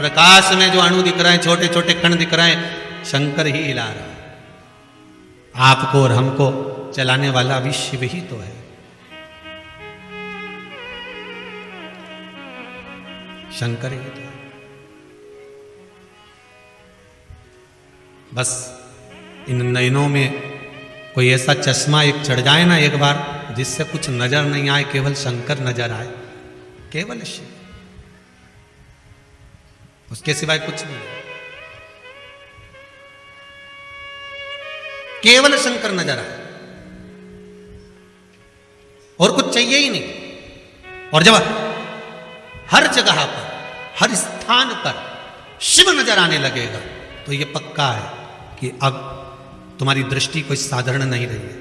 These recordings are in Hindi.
प्रकाश में जो अणु दिख रहे हैं, छोटे छोटे कण दिख रहे हैं, शंकर ही हिला रहा है। आपको और हमको चलाने वाला भी शिव ही तो है। शंकर ही तो है। बस इन नयनों में कोई ऐसा चश्मा एक चढ़ जाए ना एक बार, जिससे कुछ नजर नहीं आए, केवल शंकर नजर आए, केवल शिव, उसके सिवाय कुछ नहीं, केवल शंकर नजर आए और कुछ चाहिए ही नहीं। और जब हर जगह पर, हर स्थान पर शिव नजर आने लगेगा तो यह पक्का है कि अब तुम्हारी दृष्टि कोई साधारण नहीं रही है।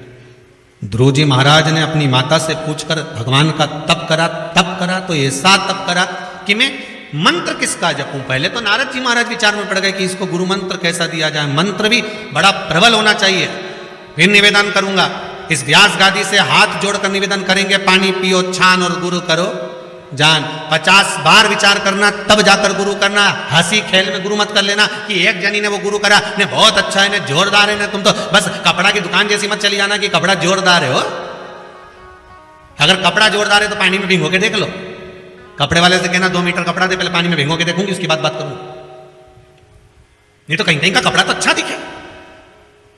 ध्रुव जी महाराज ने अपनी माता से पूछकर भगवान का तप करा तो ऐसा तप करा कि मैं मंत्र किसका जपूं। पहले तो नारद जी महाराज विचार में पड़ गए कि इसको गुरु मंत्र कैसा दिया जाए, मंत्र भी बड़ा प्रबल होना चाहिए। फिर निवेदन करूंगा, इस व्यास गादी से हाथ जोड़कर निवेदन करेंगे, पानी पियो छान और गुरु करो जान। 50 बार विचार करना तब जाकर गुरु करना। हंसी खेल में गुरु मत कर लेना कि एक जनी ने वो गुरु करा, ने बहुत अच्छा है, ने जोरदार है, ने तुम तो बस कपड़ा की दुकान जैसी मत चली जाना कि कपड़ा जोरदार है। हो अगर कपड़ा जोरदार है तो पानी में भिगो के देख लो। कपड़े वाले से कहना 2 मीटर कपड़ा दे, पहले पानी में भिगो के देखूंगी, उसकी बात करूंगी। नहीं तो कहीं कहीं का कपड़ा तो अच्छा दिखे,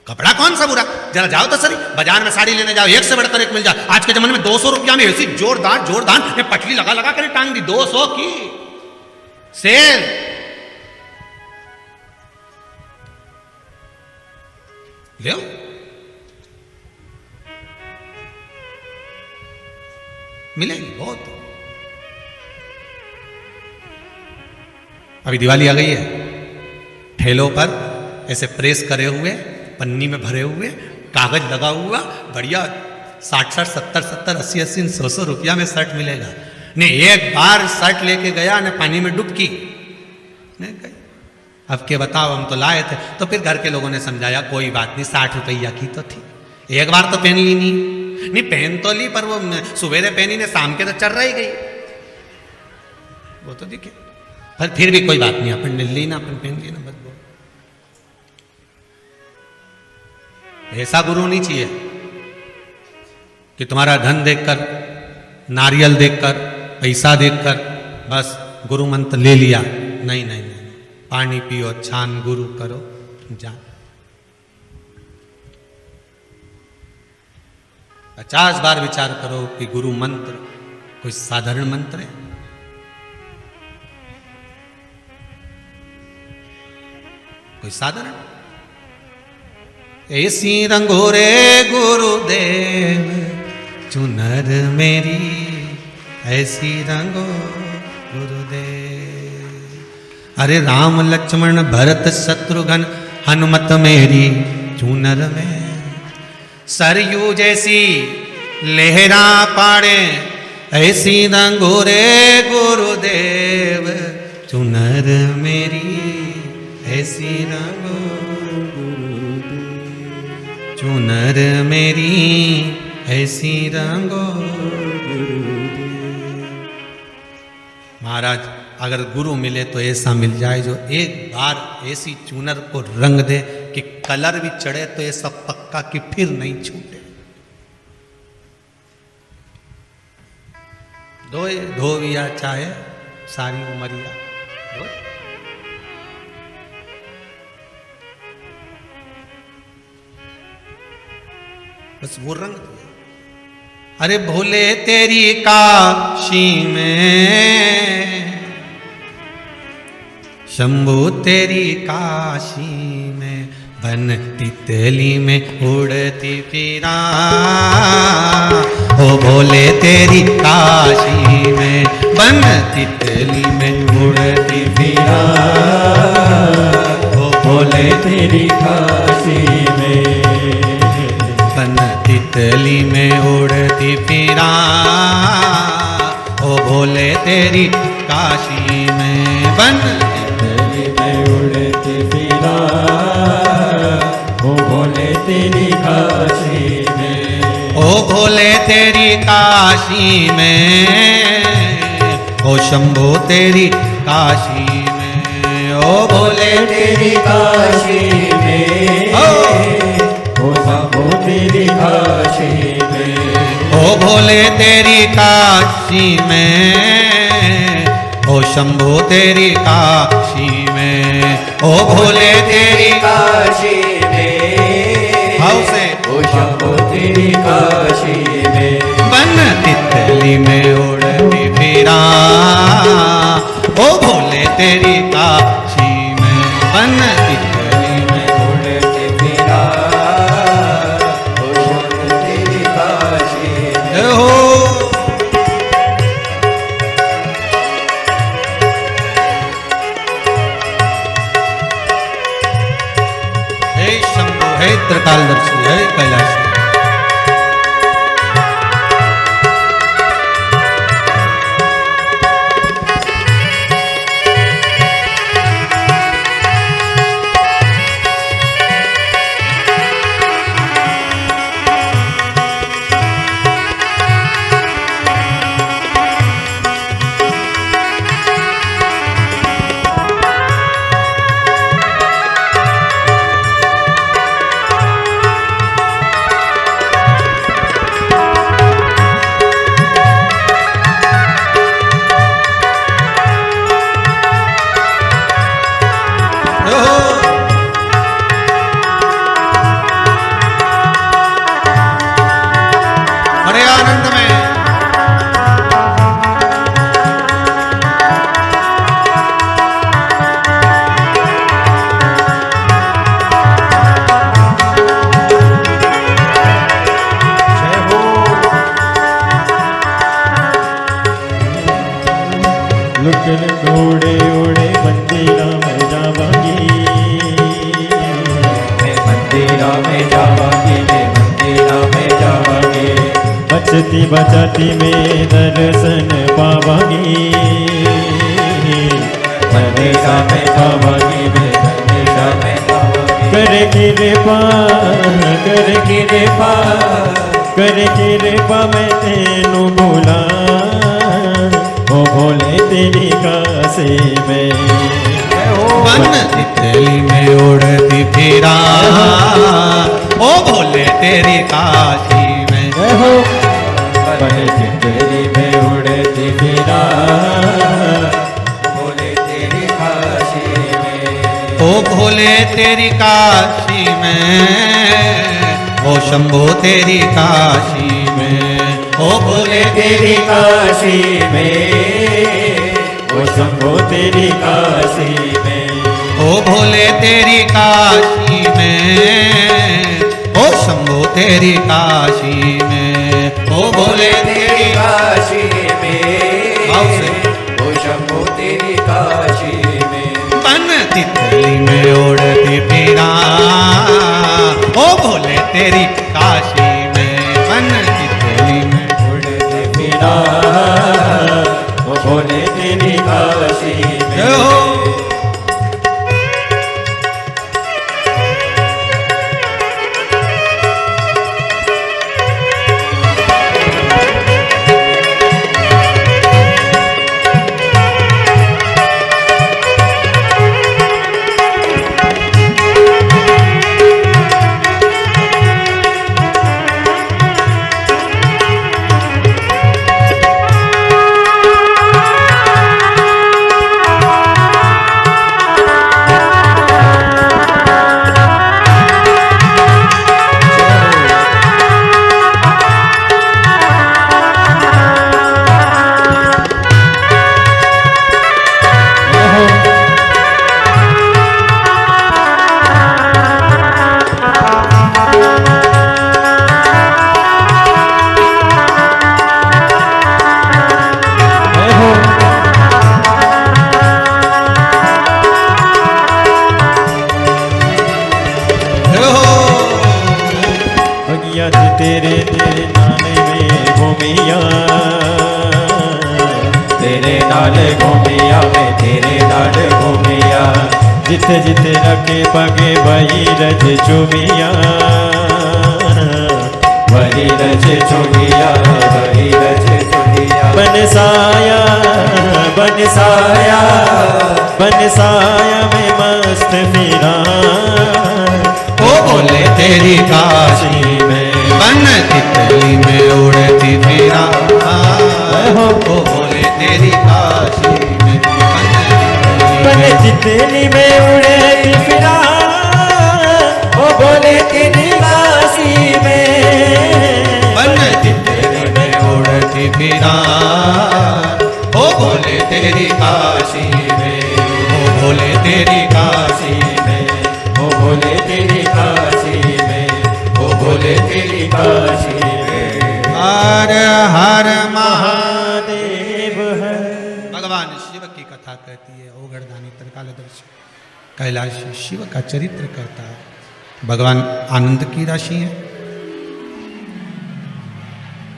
कपड़ा कौन सा बुरा। जरा जाओ तो सही बाजार में साड़ी लेने जाओ, एक से बढ़कर एक मिल जाए। आज के जमाने में 200 रुपया में ऐसी जोरदार पटली लगा लगा कर टांग दी, 200 की सेल। ले मिलेगी बहुत। अभी दिवाली आ गई है, ठेलों पर ऐसे प्रेस करे हुए, पन्नी में भरे हुए, कागज लगा हुआ, बढ़िया 60-60, 70-70, 80-80, 100-100 रुपया में शर्ट मिलेगा। ने एक बार शर्ट लेके गया, ने पानी में डुबकी ने गई। अब के बताओ, हम तो लाए थे। तो फिर घर के लोगों ने समझाया कोई बात नहीं, 60 रुपया की तो थी, एक बार तो पहन ली नहीं पहन तो ली, पर वो सवेरे पहनी ने शाम के तो चल रही गई, वो तो दिखे। पर फिर भी कोई बात नहीं, अपन ले ली ना, अपन पहन ली ना, बस। ऐसा गुरु नहीं चाहिए कि तुम्हारा धन देखकर, नारियल देखकर, पैसा देखकर बस गुरु मंत्र ले लिया। नहीं नहीं नहीं, पानी पियो छान गुरु करो जान। 50 बार विचार करो कि गुरु मंत्र कोई साधारण मंत्र है। कोई साधारण ऐसी रंगोरे गुरुदेव चुनर मेरी, ऐसी रंगो गुरुदेव। अरे राम लक्ष्मण भरत शत्रुघ्न हनुमत मेरी चुनर में, सरयू जैसी लहरा पाड़े, ऐसी रंगोरे गुरुदेव चुनर मेरी, ऐसी रंगो चुनर मेरी, ऐसी रंगो। महाराज अगर गुरु मिले तो ऐसा मिल जाए जो एक बार ऐसी चुनर को रंग दे कि कलर भी चढ़े तो ऐसा पक्का कि फिर नहीं छूटे। धोविया चाहे सारी उमरिया, बस वो रंग दिया। अरे भोले तेरी काशी में, शंभू तेरी काशी में, बन तितली में उड़ती फिरा। ओ भोले तेरी काशी में, बन तितली में उड़ती फिरा। ओ भोले तेरी काशी में, बन तितली में उड़ती फिरा। ओ भोले तेरी काशी में, बन तितली में उड़ती फिरा। ओ भोले तेरी काशी में, ओ भोले तेरी काशी में, ओ शंभो तेरी काशी में, ओ भोले तेरी काशी में, ओ शंभो तेरी काशी में, ओ भोले तेरी काशी में, ओ शंभो तेरी काशी में, ओ भोले तेरी काशी में, भाव से ओ शंभो तेरी काशी में, बन तितली में उड़ती फिरा, ओ भोले तेरी काशी में, बन तितली में उड़ते फिरा, ओ शंभो तेरी काशी में, हो। हे शंभो, हे त्रिकालदर्शी, हे कैलाशी। बड़े आनंद में लुकन घोड़े उड़े मंदिरा में जावांगी, मैं मंदिरा में जावांगी, मैं मंदिरा में जावांगी, बचती बचाती में दर्शन पावांगी, मंदिरा में जावांगी, मैं मंदिरा में जावांगी, कर कृपा, कर कृपा, कर कृपा मैं तेनू भूला, ओ भोले तेरी काशी में, बन तितली में उड़ती फिरा, ओ भोले तेरी काशी में, बन तितली में उड़ती फिरा, भोले तेरी काशी में, ओ भोले तेरी काशी में, ओ शंभो तेरी काशी में, ओ भोले तेरी काशी में, ओ शंभो तेरी काशी में, ओ भोले तेरी काशी में, ओ शंभो तेरी काशी में, ओ भोले तेरी काशी में, भाव से ओ शंभो तेरी काशी में, बन तितली में उड़ती फिरा, ओ भोले तेरी काशी में, बन तितली में उड़ते फिरा, ओ भोले तेरी काशी में, जय हो। तेरे तेरे नाले में घूमिया, तेरे नाल घूमिया, मैं तेरे नाल घूमिया, जिथे जिथे रखे पगे वही रज चुमिया, वही रज चुमिया, वही रज चुमिया। दिया बनसाया बनसाया बनसाया में मस्त फिरा ओ बोले तेरी काशी में बन तितली में उड़ती फिरा हो बोले तेरी काशी में बन तितली में उड़ती फिरा ओ बोले तेरी काशी में बन तितली में उड़ती फिरा हो बोले तेरी काशी में हो बोले तेरी काशी में ओ बोले तेरी काशी में ओ बोले तेरी काशी में हर हर महादेव है। भगवान शिव की कथा कहती है ओगरदानी त्रिकालदर्शी कैलाश शिव का चरित्र कहता है। भगवान आनंद की राशि है।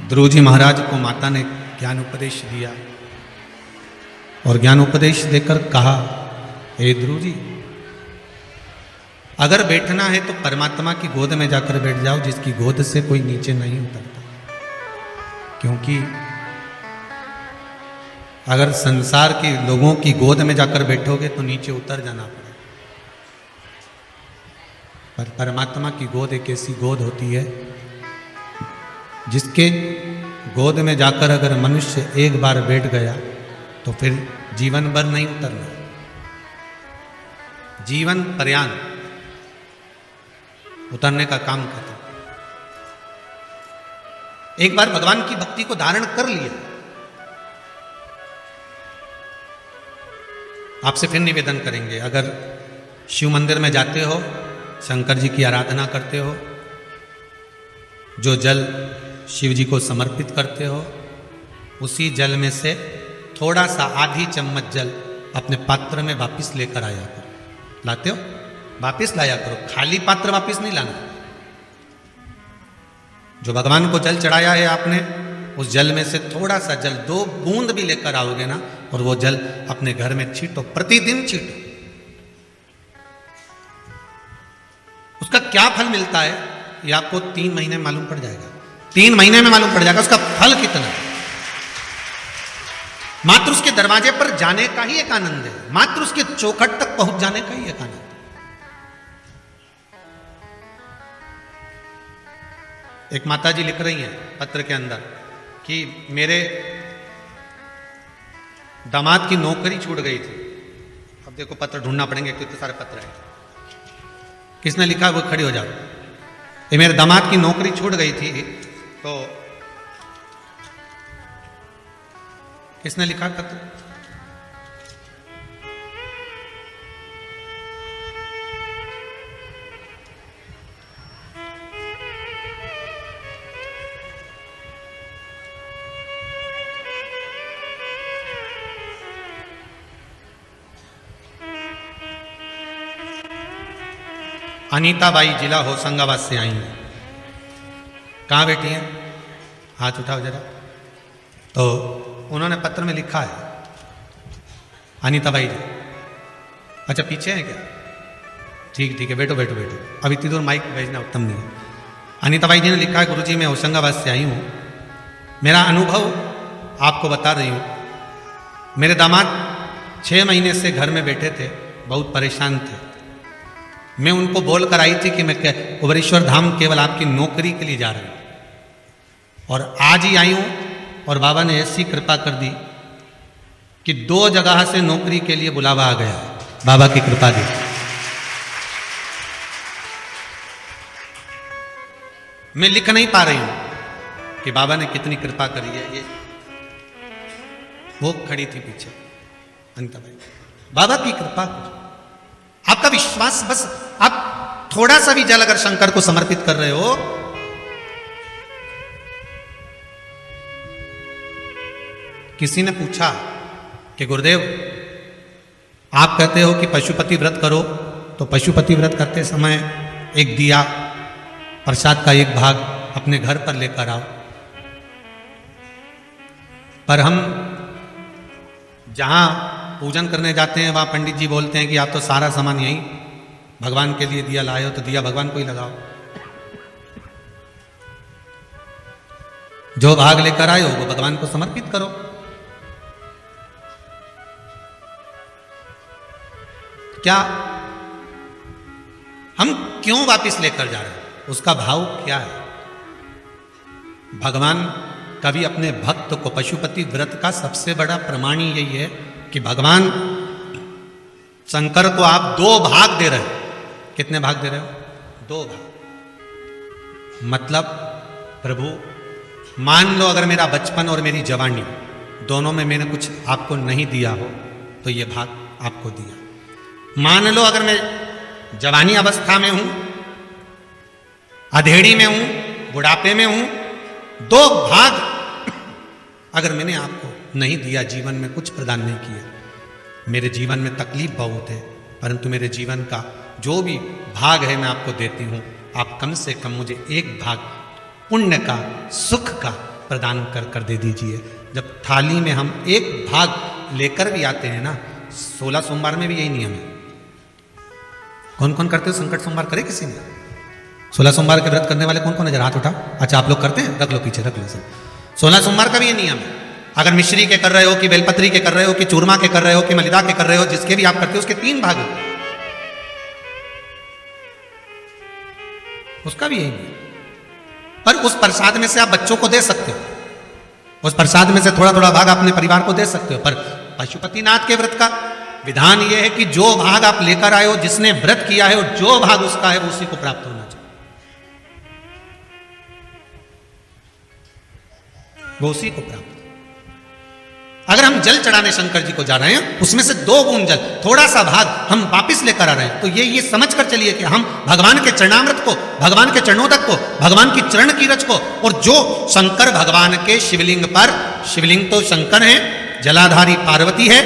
ध्रुव जी महाराज को माता ने ज्ञान उपदेश दिया और ज्ञान उपदेश देकर कहा, हे ध्रुव जी, अगर बैठना है तो परमात्मा की गोद में जाकर बैठ जाओ, जिसकी गोद से कोई नीचे नहीं उतरता। क्योंकि अगर संसार के लोगों की गोद में जाकर बैठोगे तो नीचे उतर जाना पड़ेगा। पर परमात्मा की गोद एक ऐसी गोद होती है जिसके गोद में जाकर अगर मनुष्य एक बार बैठ गया तो फिर जीवन भर नहीं उतरना, जीवन पर्यंत उतरने का काम करता। एक बार भगवान की भक्ति को धारण कर लिया। आपसे फिर निवेदन करेंगे, अगर शिव मंदिर में जाते हो, शंकर जी की आराधना करते हो, जो जल शिव जी को समर्पित करते हो, उसी जल में से थोड़ा सा आधी चम्मच जल अपने पात्र में वापिस लेकर आया करो। लाते हो? वापिस लाया करो, खाली पात्र वापिस नहीं लाना। जो भगवान को जल चढ़ाया है आपने, उस जल में से थोड़ा सा जल 2 बूंद भी लेकर आओगे ना, और वो जल अपने घर में छींटो, प्रतिदिन छींटो। उसका क्या फल मिलता है ये आपको 3 महीने में मालूम पड़ जाएगा। 3 महीने में मालूम पड़ जाएगा उसका फल कितना है। मात्र उसके दरवाजे पर जाने का ही एक आनंद है, मात्र उसके चौखट तक पहुंच जाने का ही एक आनंद है। एक माता जी लिख रही हैं पत्र के अंदर कि मेरे दामाद की नौकरी छूट गई थी। अब देखो पत्र ढूंढना पड़ेंगे, कितने सारे पत्र हैं। किसने लिखा वो खड़ी हो जाओ। ये मेरे दामाद की नौकरी छूट गई थी, तो किसने लिखा पत्र? अनीता बाई जिला होशंगाबाद से आई हैं। कहाँ बैठी हैं? हाथ उठाओ जरा। तो उन्होंने पत्र में लिखा है, अनीता बाई जी। अच्छा पीछे हैं क्या? ठीक ठीक है, बैठो बैठो बैठो। अब इतनी दूर माइक भेजना उत्तम नहीं है। अनीता बाई जी ने लिखा है, गुरुजी मैं होशंगाबाद से आई हूँ, मेरा अनुभव आपको बता रही हूँ। मेरे दामाद 6 महीने से घर में बैठे थे, बहुत परेशान थे। मैं उनको बोल कर आई थी कि मैं कुबेरेश्वर धाम केवल आपकी नौकरी के लिए जा रही हूँ, और आज ही आई हूँ, और बाबा ने ऐसी कृपा कर दी कि 2 जगह से नौकरी के लिए बुलावा आ गया। बाबा की कृपा दी। मैं लिख नहीं पा रही हूँ कि बाबा ने कितनी कृपा करी है। ये वो खड़ी थी पीछे अनिता भाई। बाबा की कृपा, आपका विश्वास, बस आप थोड़ा सा भी जल अगर शंकर को समर्पित कर रहे हो, किसी ने पूछा कि गुरुदेव आप कहते हो कि पशुपति व्रत करो, तो पशुपति व्रत करते समय एक दिया प्रसाद का एक भाग अपने घर पर लेकर आओ। पर हम जहां पूजन करने जाते हैं वहां पंडित जी बोलते हैं कि आप तो सारा सामान यहीं भगवान के लिए दिया लाए हो, तो दिया भगवान को ही लगाओ। जो भाग लेकर आए हो वो भगवान को समर्पित करो। क्या हम क्यों वापिस लेकर जा रहे हैं, उसका भाव क्या है? भगवान कभी अपने भक्त को, पशुपति व्रत का सबसे बड़ा प्रमाण ही यही है कि भगवान शंकर को आप 2 भाग दे रहे हो। कितने भाग दे रहे हो? 2 भाग। मतलब प्रभु मान लो अगर मेरा बचपन और मेरी जवानी दोनों में मैंने कुछ आपको नहीं दिया हो तो ये भाग आपको दिया। मान लो अगर मैं जवानी अवस्था में हूं, अधेड़ी में हूं, बुढ़ापे में हूं, 2 भाग अगर मैंने आपको नहीं दिया, जीवन में कुछ प्रदान नहीं किया, मेरे जीवन में तकलीफ बहुत है, परंतु मेरे जीवन का जो भी भाग है मैं आपको देती हूं, आप कम से कम मुझे 1 भाग पुण्य का, सुख का प्रदान कर दे दीजिए। जब थाली में हम 1 भाग लेकर भी आते हैं ना, 16 सोमवार में भी यही नियम है। कौन कौन करते हो? संकट सोमवार करे किसी ने? 16 सोमवार के व्रत करने वाले कौन कौन है? जरा हाथ उठा। अच्छा आप लोग करते हैं, रख लो पीछे, रख लो सब। 16 सोमवार का भी ये नियम है। अगर मिश्री के कर रहे हो कि बेलपत्री के कर रहे हो कि चूरमा के कर रहे हो कि मलिदा के कर रहे हो, जिसके भी आप करते हो उसके 3 भाग हो, उसका भी यही है। पर उस प्रसाद में से आप बच्चों को दे सकते हो, उस प्रसाद में से थोड़ा थोड़ा भाग अपने परिवार को दे सकते हो। पर पशुपतिनाथ के व्रत का विधान यह है कि जो भाग आप लेकर आए हो, जिसने व्रत किया है, और जो भाग उसका है वो उसी को प्राप्त होना चाहिए, वो उसी को प्राप्त। अगर हम जल चढ़ाने शंकर जी को जा रहे हैं, उसमें से 2 बूंद जल, थोड़ा सा भाग हम वापिस लेकर आ रहे हैं, तो ये समझ कर चलिए कि हम भगवान के चरणामृत को, भगवान के चरणोदक को, भगवान की चरण की रच को, और जो शंकर भगवान के शिवलिंग पर, शिवलिंग तो शंकर है, जलाधारी पार्वती है,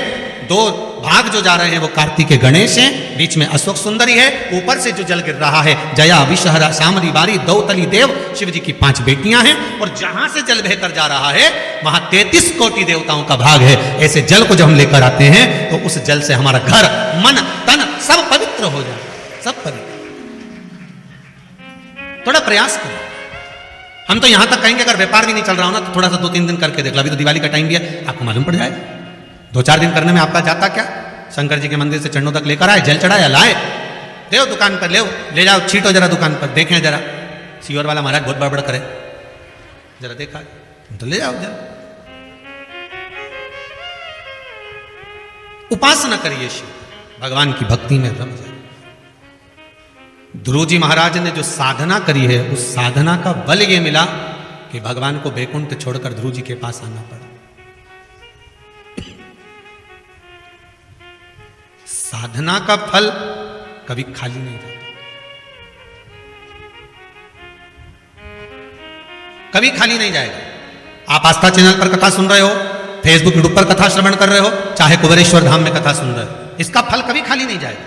2 भाग जो जा रहे हैं वो कार्तिकेय गणेश हैं, बीच में अशोक सुंदरी है, ऊपर से जो जल गिर रहा है जया विषहरा शामरी बारी दौतली देव, शिव जी की 5 बेटियां हैं, और जहां से जल बहकर जा रहा है वहां 33 कोटि देवताओं का भाग है। ऐसे जल को जब हम लेकर आते हैं तो उस जल से हमारा घर, मन, तन सब पवित्र हो जाता है, सब पवित्र। थोड़ा प्रयास करो। हम तो यहां तक कहेंगे अगर व्यापार भी नहीं चल रहा हो ना तो थोड़ा सा 2-3 दिन करके देख लो। अभी तो दिवाली का टाइम भी है, आपको मालूम पड़ जाएगा। 2-4 दिन करने में आपका जाता क्या? शंकर जी के मंदिर से चरणों तक लेकर आए, जल चढ़ाया, लाए, ले दुकान पर, ले जाओ, छीटो जरा दुकान पर, देखें जरा सीवर वाला महाराज बहुत बड़बड़ करे, जरा देखा तो ले जाओ जरा। उपासना करिए शिव, भगवान की भक्ति में रम जाए। ध्रुव जी महाराज ने जो साधना करी है, उस साधना का बल ये मिला कि भगवान को बैकुंठ छोड़कर ध्रुव जी के पास आना पड़ा। साधना का फल कभी खाली नहीं जाता, कभी खाली नहीं जाएगा। आप आस्था चैनल पर कथा सुन रहे हो, फेसबुक यूट्यूब पर कथा श्रवण कर रहे हो, चाहे कुबेरेश्वर धाम में कथा सुन रहे हो, इसका फल कभी खाली नहीं जाएगा।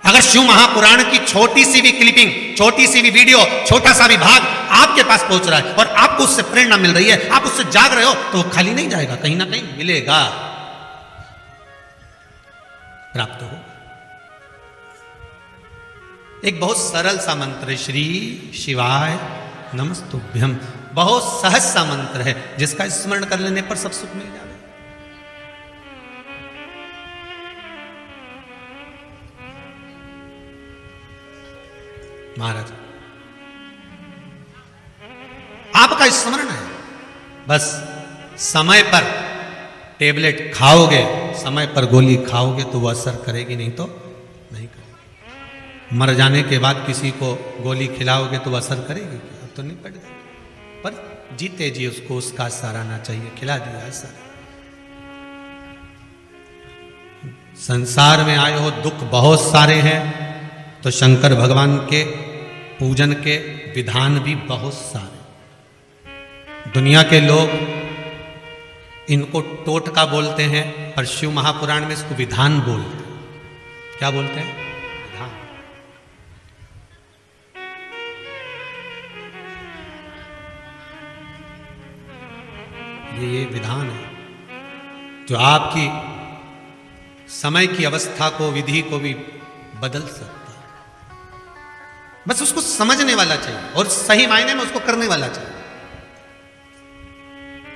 अगर शिव महापुराण की छोटी सी भी क्लिपिंग, छोटी सी भी वीडियो, छोटा सा भी भाग आपके पास पहुंच रहा है और आपको उससे प्रेरणा मिल रही है, आप उससे जाग रहे हो, तो वो खाली नहीं जाएगा, कहीं ना कहीं मिलेगा, प्राप्त हो। एक बहुत सरल सा मंत्र है, श्री शिवाय नमस्तुभ्यम, बहुत सहज सा मंत्र है, जिसका स्मरण कर लेने पर सब सुख मिल जाएगा। महाराज आपका स्मरण है, बस समय पर टेबलेट खाओगे, समय पर गोली खाओगे तो वो असर करेगी, नहीं तो नहीं करेगी। मर जाने के बाद किसी को गोली खिलाओगे तो वो असर करेगी, अब तो नहीं पड़ेगा, पर जीते जी उसको उसका असर आना चाहिए, खिला दिया असर। संसार में आए हो, दुख बहुत सारे हैं, तो शंकर भगवान के पूजन के विधान भी बहुत सारे। दुनिया के लोग इनको टोटका बोलते हैं, पर शिव महापुराण में इसको विधान बोलते हैं। क्या बोलते हैं? विधान। ये विधान है जो आपकी समय की अवस्था को, विधि को भी बदल सकता है। बस उसको समझने वाला चाहिए और सही मायने में उसको करने वाला चाहिए।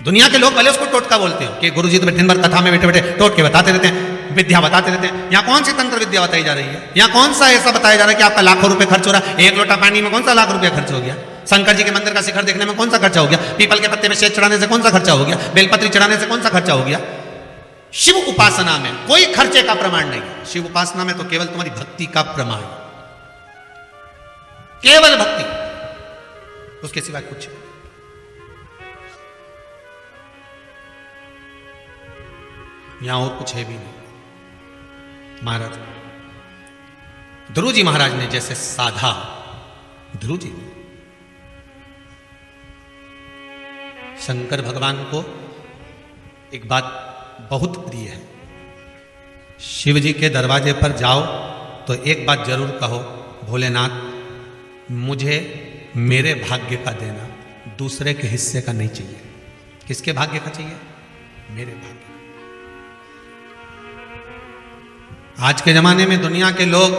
दुनिया के लोग भले उसको टोटका बोलते हो कि गुरुजी तो दिन भर कथा में बैठे बैठे टोटके बताते रहते हैं, विद्या बताते रहते हैं। यहाँ कौन सी तंत्र विद्या बताई जा रही है? यहाँ कौन सा ऐसा बताया जा रहा है कि आपका लाखों रुपए खर्च हो रहा है? एक लोटा पानी में कौन सा लाख रुपया खर्च हो गया? शंकर जी के मंदिर का शिखर देखने में कौन सा खर्चा हो गया? पीपल के पत्ते में शेष चढ़ाने से कौन सा खर्चा हो गया? बेलपत्री चढ़ाने से कौन सा खर्चा हो गया? शिव उपासना में कोई खर्चे का प्रमाण नहीं। शिव उपासना में तो केवल तुम्हारी भक्ति का प्रमाण, केवल भक्ति, उसके सिवा कुछ नहीं। यहां और कुछ है भी नहीं। महाराज ध्रुव जी महाराज ने जैसे साधा, ध्रुव जी शंकर भगवान को एक बात बहुत प्रिय है, शिव जी के दरवाजे पर जाओ तो एक बात जरूर कहो, भोलेनाथ मुझे मेरे भाग्य का देना, दूसरे के हिस्से का नहीं चाहिए। किसके भाग्य का चाहिए? मेरे भाग्य। आज के जमाने में दुनिया के लोग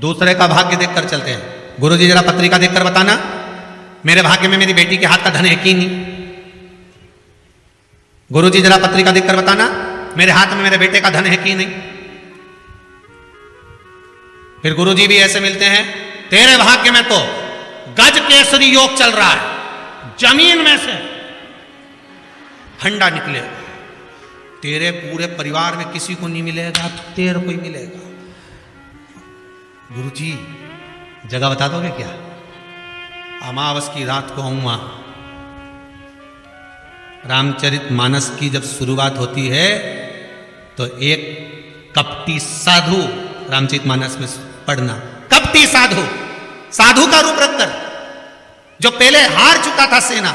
दूसरे का भाग्य देखकर चलते हैं। गुरुजी जरा पत्रिका देखकर बताना, मेरे भाग्य में मेरी बेटी के हाथ का धन है कि नहीं? गुरुजी जरा पत्रिका देखकर बताना, मेरे हाथ में मेरे बेटे का धन है कि नहीं? फिर गुरुजी भी ऐसे मिलते हैं, तेरे भाग्य में तो गज केसरी योग चल रहा है, जमीन में से फंडा निकलेगा, तेरे पूरे परिवार में किसी को नहीं मिलेगा, तेरे को ही मिलेगा। गुरुजी जगह बता दोगे क्या? अमावस की रात को आऊंगा, रामचरित मानस की जब शुरुआत होती है तो एक कपटी साधु रामचरित मानस में पढ़ना, कपटी साधु, साधु का रूप रखकर, जो पहले हार चुका था सेना,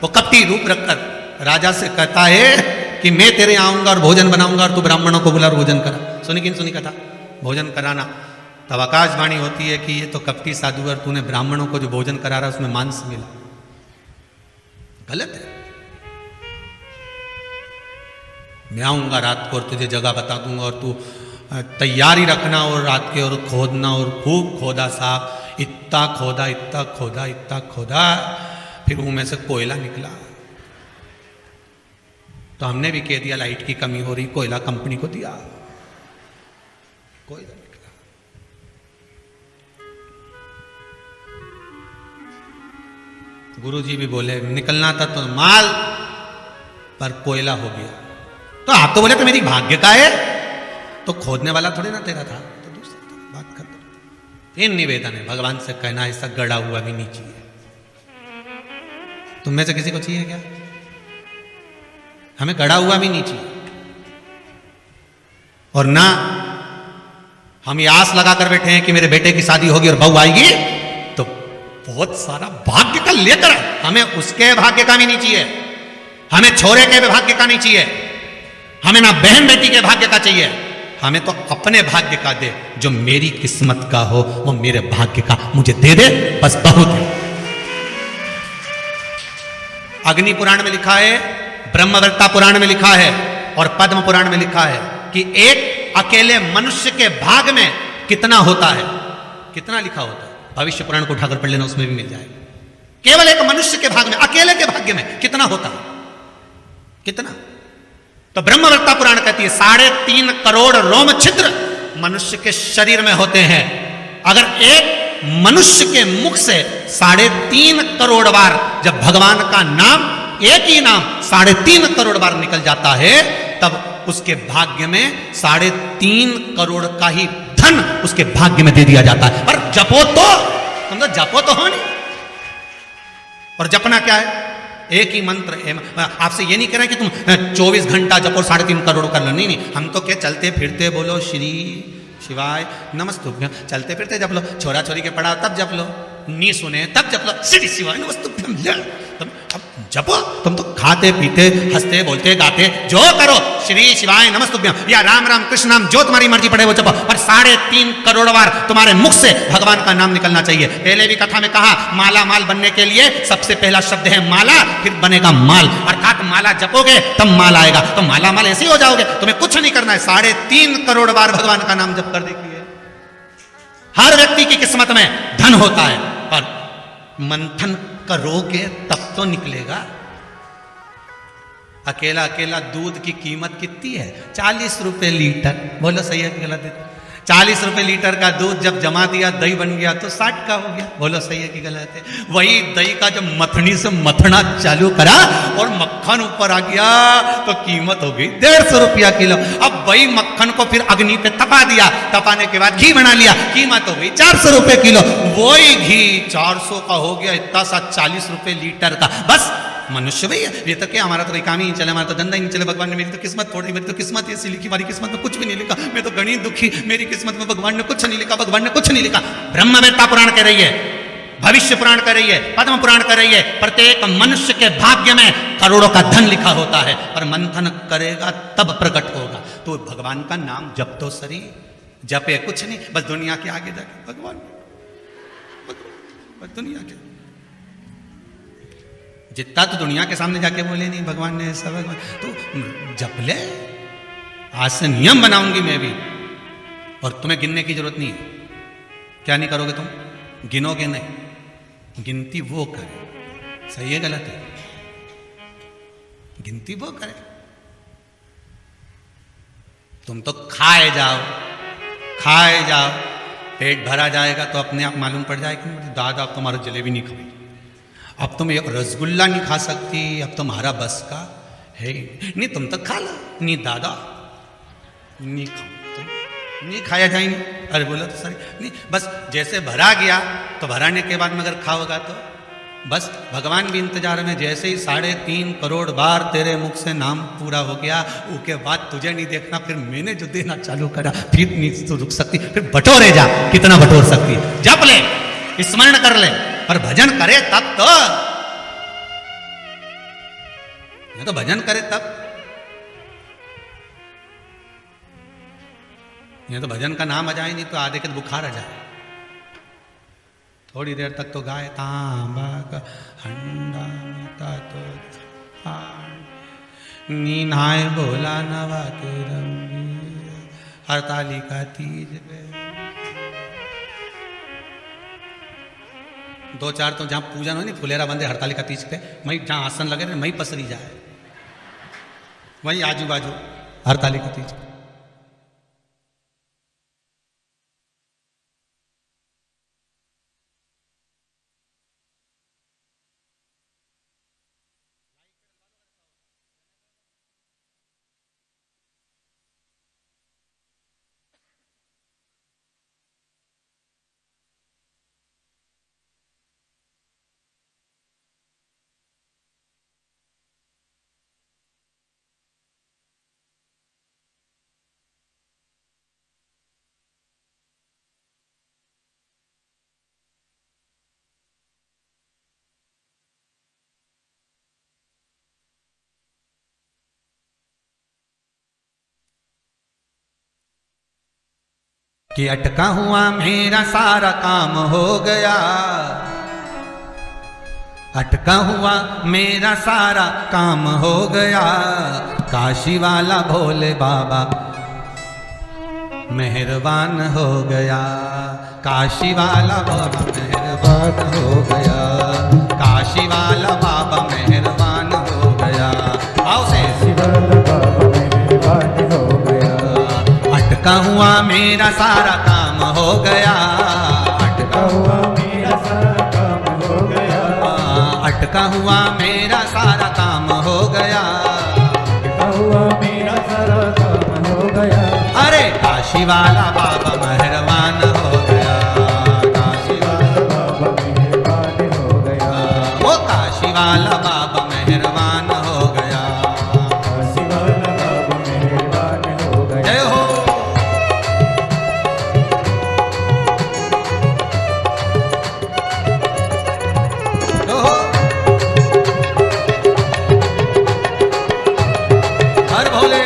वो कपटी रूप रखकर राजा से कहता है कि मैं तेरे यहाँ आऊंगा और भोजन बनाऊंगा और तू ब्राह्मणों को बुला और भोजन करा। सुनी कि नहीं सुनी कथा? भोजन कराना। तब आकाशवाणी होती है कि ये तो कपटी साधु और तूने ब्राह्मणों को जो भोजन करा रहा उसमें मांस मिला। गलत है। मैं आऊंगा रात को और तुझे जगह बता दूंगा और तू तैयारी रखना, और रात के और खोदना, और खूब खोदा साहब, इतना खोदा इतना खोदा इतना खोदा, फिर उनमें से कोयला निकला। तो हमने भी कह दिया लाइट की कमी हो रही, कोयला कंपनी को दिया, कोयला निकला। गुरुजी भी बोले निकलना था तो माल, पर कोयला हो गया। तो आप तो बोले तो मेरी भाग्य का है, तो खोदने वाला थोड़ी ना तेरा था, तो दूसरा बात कर दो। फिर निवेदन है भगवान से कहना, ऐसा गड़ा हुआ भी नहीं चाहिए। तुम में से किसी को चाहिए क्या? हमें गड़ा हुआ भी नहीं चाहिए। और ना हम ये आस लगाकर बैठे हैं कि मेरे बेटे की शादी होगी और बहू आएगी तो बहुत सारा भाग्य का लेकर, हमें उसके भाग्य का भी नहीं चाहिए, हमें छोरे के भी भाग्य का नहीं चाहिए, हमें ना बहन बेटी के भाग्य का चाहिए, हमें तो अपने भाग्य का दे। जो मेरी किस्मत का हो वो मेरे भाग्य का मुझे दे दे, बस बहुत है। अग्नि पुराण में लिखा है, ब्रह्मवृत्ता पुराण में लिखा है और पद्म पुराण में लिखा है कि एक अकेले मनुष्य के भाग में कितना होता है, कितना लिखा होता है। भविष्य पुराण को उठाकर पढ़ लेना, उसमें भी मिल जाएगा। केवल एक मनुष्य के भाग में, अकेले के भाग्य में कितना होता है, कितना। तो ब्रह्मवृत्ता पुराण कहती है 3.5 करोड़ रोम छिद्र मनुष्य के शरीर में होते हैं। अगर एक मनुष्य के मुख से 3.5 करोड़ बार जब भगवान का नाम, एक ही नाम 3.5 करोड़ बार निकल जाता है, तब उसके भाग्य में 3.5 करोड़ का ही धन उसके भाग्य में दे दिया जाता है। पर जपो तो, तुम तो जपो तो हो नहीं। और जपना क्या है? एक ही मंत्र। आपसे ये नहीं कह रहे कि तुम 24 घंटा जपो 3.5 करोड़ कर लो, नहीं। हम तो क्या चलते फिरते बोलो श्री शिवाय नमस्तुभ्यम, चलते फिरते जप लो, छोरा छोरी के पढ़ा तब जप लो, नी सुने तब जप लो, श्री शिवाय नमस्तुभ्यम। तुम अब जपो, तुम तो खाते पीते हंसते बोलते गाते जो करो, श्री शिवाय नमस्तुभ्यम या राम राम कृष्ण नाम जो तुम्हारी मर्जी पड़े वो जपो, पर 3.5 करोड़ बार तुम्हारे मुख से भगवान का नाम निकलना चाहिए। पहले भी कथा में कहा, माला माल बनने के लिए सबसे पहला शब्द है माला, फिर बनेगा माल, अर्थात माला जपोगे तब माल आएगा। तो माला माल ऐसे ही हो जाओगे, तुम्हें कुछ नहीं करना है। 3.5 करोड़ बार भगवान का नाम जप कर देखिए, हर व्यक्ति की किस्मत में धन होता है, पर मंथन करोगे तब तो निकलेगा। अकेला अकेला दूध की कीमत कितनी है? 40 रुपए लीटर। बोलो सही है कि गलत है? 40 रुपए लीटर का दूध जब जमा दिया, दही बन गया तो 60 का हो गया। बोलो सही है कि गलत है? वही दही का जब मथनी से मथना चालू करा और मक्खन ऊपर आ गया तो कीमत हो गई 150 रुपया किलो। अब वही मक्खन को फिर अग्नि पे तपा दिया, तपाने के बाद घी बना लिया, कीमत हो गई 400 रुपए किलो। वही घी 400 का हो गया इतना सा 40 रुपए लीटर का। बस मनुष्य भैया ये तो क्या, हमारा तो कोई काम ही नहीं चले, हमारा तो धंधा ही नहीं चले। भगवान ने मेरी तो किस्मत फोड़ी, मेरी तो किस्मत ऐसी लिखी, हमारी किस्मत में कुछ भी नहीं लिखा, मैं तो गणित दुखी, मेरी किस्मत में भगवान ने कुछ नहीं लिखा, भगवान ने कुछ नहीं लिखा। ब्रह्मवेत्ता पुराण कह रही है, भविष्य पुराण कर रही है, पद्म पुराण कर रही है, प्रत्येक मनुष्य के भाग्य में करोड़ों का धन लिखा होता है और मंथन करेगा तब प्रकट होगा। तो भगवान का नाम जप तो सरी, जपे कुछ नहीं, बस दुनिया के आगे जाके भगवान, बस दुनिया के जितना तो दुनिया के सामने जाके बोले नहीं भगवान ने ऐसा, भगवान तो जप ले। आज से नियम बनाऊंगी मैं भी, और तुम्हें गिनने की जरूरत नहीं है। क्या नहीं करोगे तुम? गिनोगे नहीं, गिनती वो करे। सही है गलत है? गिनती वो करे। तुम तो खाए जाओ, खाए जाओ, पेट भरा जाएगा तो अपने आप मालूम पड़ जाएगा कि दादा अब तुम्हारा जलेबी नहीं खाई, अब तुम एक रसगुल्ला नहीं खा सकती, अब तुम्हारा बस का है नहीं, तुम तो खा लो। नहीं दादा नहीं खाओ, नहीं खाया जाएंगे। अरे बोलो तो सर नहीं, बस जैसे भरा गया तो भराने के बाद में अगर खाओगा तो बस भगवान भी इंतजार में। जैसे ही 3.5 करोड़ बार तेरे मुख से नाम पूरा हो गया, उसके बाद तुझे नहीं देखना, फिर मैंने जो देना चालू करा फिर नहीं तो रुक सकती, फिर बटोरे जा, कितना बटोर सकती है। जप ले, स्मरण कर ले, पर भजन करे तब तो, नहीं तो भजन करे तब, नहीं तो भजन का नाम आ जाए, नहीं तो आधे के बुखार आ जाए। थोड़ी देर तक तो गाय तांबा का हंडा माता तो नीनाए बोला नवा के रंगी हरतालिका तीज पे। 2-4 तो जहाँ पूजन हो नहीं, फुलेरा बंदे हड़तालिका तीज पे, वहीं जहाँ आसन लगे ना वहीं पसरी जाए, वहीं आजू बाजू हड़तालिका तीज। कि अटका हुआ मेरा सारा काम हो गया, अटका हुआ मेरा सारा काम हो गया, काशी वाला भोले बाबा मेहरबान हो गया, काशी वाला बाबा मेहरबान हो गया, काशी वाला बाबा मेहरबान हो गया। आओ से बाबा मेहरबान हो गया, अटका हुआ मेरा सारा काम हो गया, अटका हुआ मेरा सारा काम हो गया, अटका हुआ मेरा सारा काम हो गया, अटका हुआ मेरा सारा काम हो गया। अरे काशी वाला बाबा मेहरबान हो गया, काशी वाला बाबा मेहरबान हो गया, वो काशी वाला बाबा मेहरबान हो गया। काशी वाला बाबा मेहरबान हो गया। जय हो। हर भोले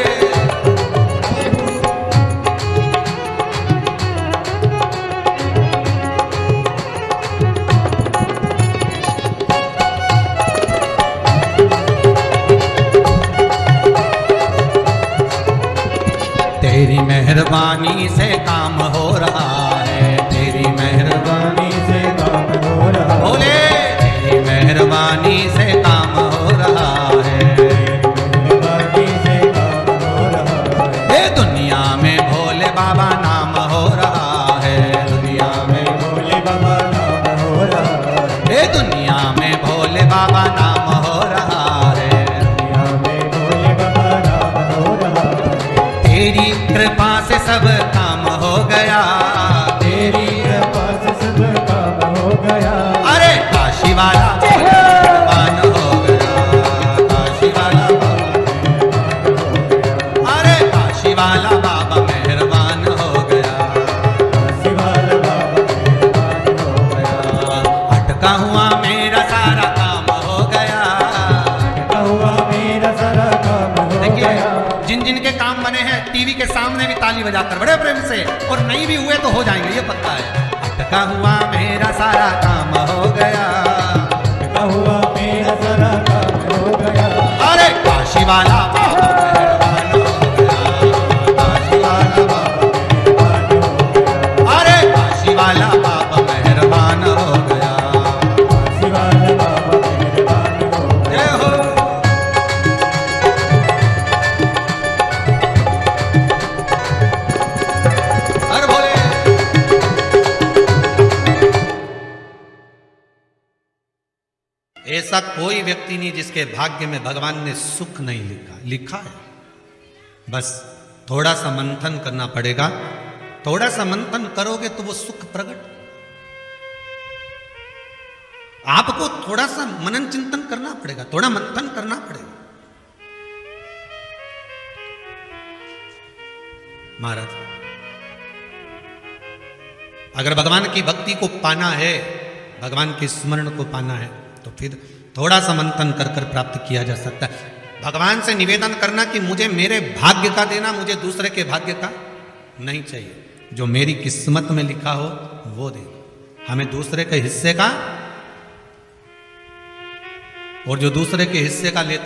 तेरी मेहरबानी से काम हो रहा है, तेरी मेहरबानी से काम हो रहा है, भोले तेरी मेहरबानी से काम हो रहा है, नाम हो रहा है, दुनिया में भोले बाबा नाम हो रहा है, हे दुनिया में भोले बाबा नाम हो रहा है, दुनिया में भोले बाबा नाम हो रहा है, तेरी कृपा से सब काम हो गया, तेरी कृपा से सब काम हो गया, अरे काशी वाला मेहरबान हो गया, काशी वाला अरे काशी वाला बाबा मेहरबान हो गया, शिवाला बाबा मेहरबान हो गया, अटका हुआ मेरा सारा काम हो गया। अटका हुआ मेरा सारा काम हो देखिए गया, जिन जिन के काम बने हैं टीवी के सामने भी ताली बजाकर बड़े प्रेम से, और नहीं भी हुए तो हो जाएंगे, ये पक्का है। अटका हुआ मेरा सारा काम हो गया, अटका हुआ मेरा सारा काम हो गया, अरे काशी वाला बाबा मेहरबान हो गया, काशी वाला बाबा, मेहरबान हो गया, अरे काशी वाला बाबा मेहरबान हो गया। शिवाला बाबा मेहरबान हो गया, जय हो। हर भोले। ऐसा कोई व्यक्ति नहीं जिसके भाग्य में भगवान ने सुख नहीं लिखा, लिखा है। बस थोड़ा सा मंथन करना पड़ेगा, थोड़ा सा मंथन करोगे तो वो सुख प्रकट। आपको थोड़ा सा मनन चिंतन करना पड़ेगा, थोड़ा मंथन करना पड़ेगा। महाराज, अगर भगवान की भक्ति को पाना है, भगवान के स्मरण को पाना है, तो फिर थोड़ा सा मंथन कर कर प्राप्त किया जा सकता है। भगवान से निवेदन करना कि मुझे मेरे भाग्य का देना, मुझे दूसरे के भाग्य का नहीं चाहिए। जो मेरी किस्मत में लिखा हो वो दे, हमें दूसरे के हिस्से का, और जो दूसरे के हिस्से का लेता